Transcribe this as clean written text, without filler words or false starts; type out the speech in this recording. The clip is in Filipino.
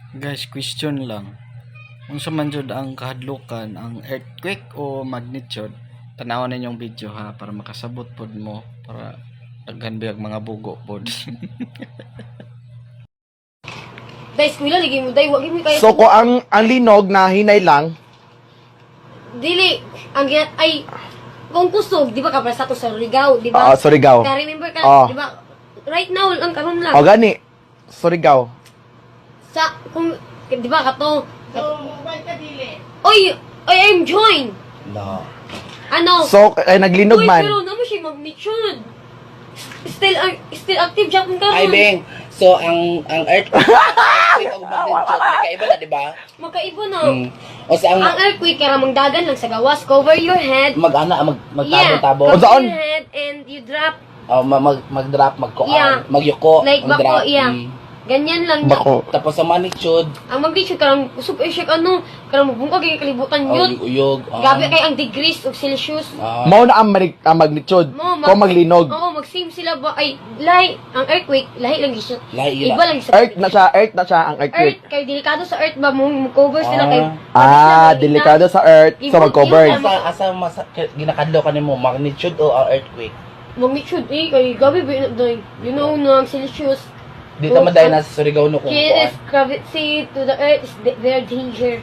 Guys, question lang. Unsa man jud ang kahadlukan, ang earthquake o magnitude? Tanawan ninyong video ha para makasabot pod mo para daghan biyag mga bugo pod. Dahil eskwela, lagi mo, dahil wag mo kaya. So, kung ang linog na hinay lang, Dili, ay, kung kusog, di ba kapag sa to sa Surigao, di ba? Surigao. Ka-remember ka, Oo. di ba? Right now, ang karon lang. O gani, Surigao. Sa, kung, di ba, kato. Oy, I'm joined. No. Ano? So, ay naglinog Uy, man. pero naman siya magnitude. Still active siya kung karon. Ay, Beng. So, ang earthquake ang magnitude, magkaiba na, di ba? Magkaiba na. O sa Ang earthquake, kaya mangdagan lang sa gawas. Cover your head. magtabo-tabo. O, Cover saan? your head and you drop. Mag-drop, magkuan, Yeah. magyuko, Like mag-drop. bako, yeah. Ganyan lang. Bako. Tapos sa magnitude, Ang magnitude, karang kusog ay siya, karang magbungkag, yung kalibutan yun. uyog. Gabi kay ang degrees of Celsius. Mao na ang magnitude. Kung maglinog. Oo, mag-same sila ba? Ay, lahi, ang earthquake, lahi lang siya. Lahi yun Iba lang sa Earth na siya ang earthquake. Earth, kay delikado sa earth ba, mo cover sila kay... Delikado sa earth, so mag-cover. asa ginakadlaw ka nimo, magnitude o earthquake? Magnitude, kay gabi ba yun, doy. You know, no, ang Celsius. Di ta maday na sa Surigao no kung Yes, kuan. gravity to the earth is very danger.